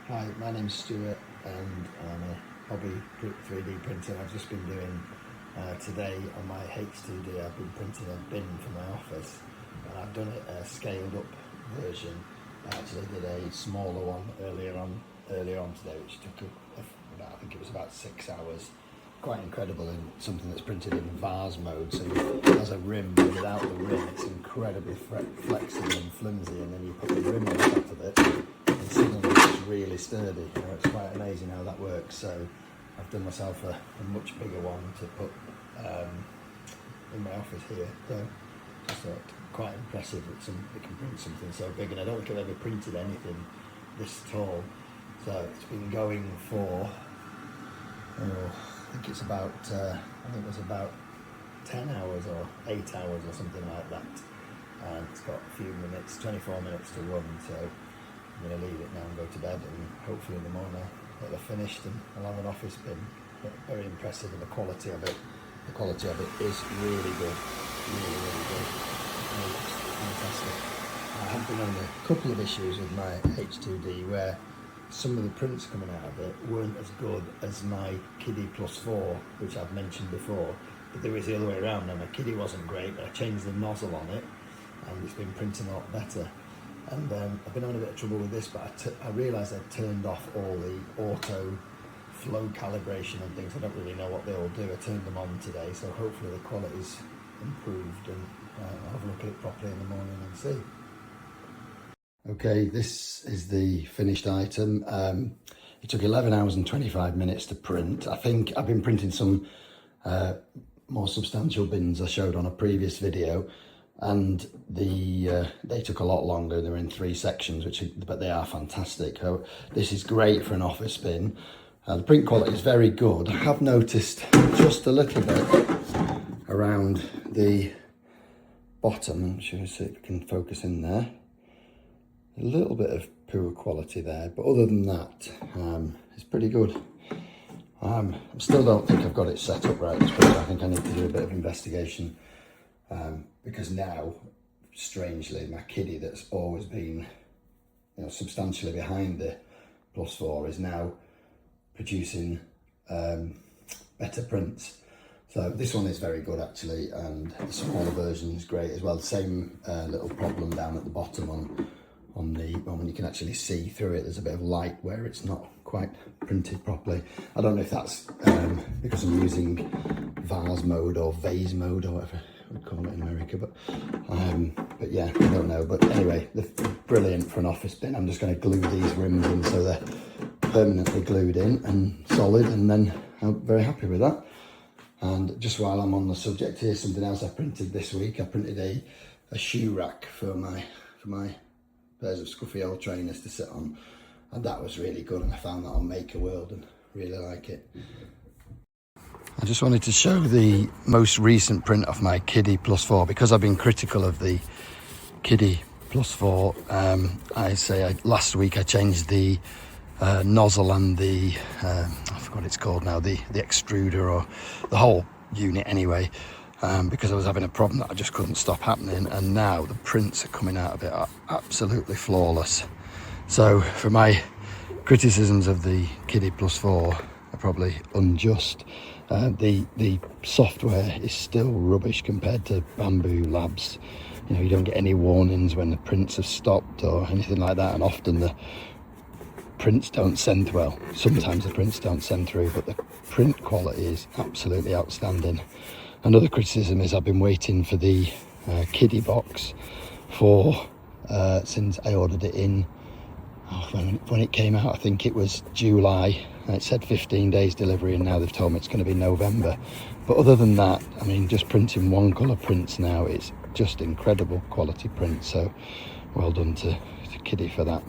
Hi, my name's Stuart and I'm a hobby 3D printer. I've just been doing today on my H2D, I've been printing a bin for my office. And I've done a scaled up version. I actually did a smaller one earlier on today, which took about, I think it was about 6 hours. Quite incredible, and something that's printed in Vase mode, so it has a rim, but without the rim it's incredibly flexible and flimsy, and then you put the rim on top of it and suddenly it's really sturdy. You know, it's quite amazing how that works. So I've done myself a much bigger one to put in my office here. So I thought quite impressive that it can print something so big, and I don't think I've ever printed anything this tall. So it's been going for I think it's about, I think it was about 10 hours or 8 hours or something like that. And it's got a few minutes, 24 minutes to run, so I'm going to leave it now and go to bed, and hopefully in the morning it'll have finished and I'll have an office bin. But very impressive, and the quality of it is really good, really good. And it looks fantastic. I have been having a couple of issues with my H2D where some of the prints coming out of it weren't as good as my Qidi Plus 4, which I've mentioned before, but there is the other way around. Now my Qidi wasn't great, but I changed the nozzle on it and it's been printing a lot better. And I've been having a bit of trouble with this, but I realised I'd turned off all the auto flow calibration and things. I don't really know what they all do. I turned them on today, so hopefully the quality's improved, and I'll have a look at it properly in the morning and see. Okay, this is the finished item. It took 11 hours and 25 minutes to print. I think I've been printing some more substantial bins I showed on a previous video, and they took a lot longer. They're in 3 sections, but they are fantastic. So this is great for an office bin. The print quality is very good. I have noticed just a little bit around the bottom. I'm sure see if we can focus in there. A little bit of poor quality there, but other than that, it's pretty good. I still don't think I've got it set up right. I think I need to do a bit of investigation, because now, strangely, my Qidi that's always been, substantially behind the Plus 4 is now producing better prints. So this one is very good actually, and the smaller version is great as well. The same little problem down at the bottom on the one, when you can actually see through it, there's a bit of light where it's not quite printed properly. I don't know if that's because I'm using Vase mode or Vase mode or whatever we call it in America, but yeah, I don't know. But anyway, they're brilliant for an office bin. I'm just going to glue these rims in so they're permanently glued in and solid, and then I'm very happy with that. And just while I'm on the subject, here's something else I printed this week. I printed a shoe rack for my pairs of scruffy old trainers to sit on, and that was really good, and I found that on Maker World and really like it. I just wanted to show the most recent print of my Qidi Plus 4, because I've been critical of the Qidi Plus 4. Last week I changed the nozzle and the I forgot what it's called now, the extruder, or the whole unit anyway, because I was having a problem that I just couldn't stop happening, and now the prints are coming out of it are absolutely flawless. So for my criticisms of the Qidi Plus 4 are probably unjust. The software is still rubbish compared to Bambu Labs. You don't get any warnings when the prints have stopped or anything like that, and often the prints don't send well. Sometimes the prints don't send through, but the print quality is absolutely outstanding. Another criticism is I've been waiting for the Qidi box since I ordered it in, when it came out, I think it was July. It said 15 days delivery, and now they've told me it's going to be November. But other than that, I mean, just printing one colour prints now, it's just incredible quality print. So well done to Qidi for that.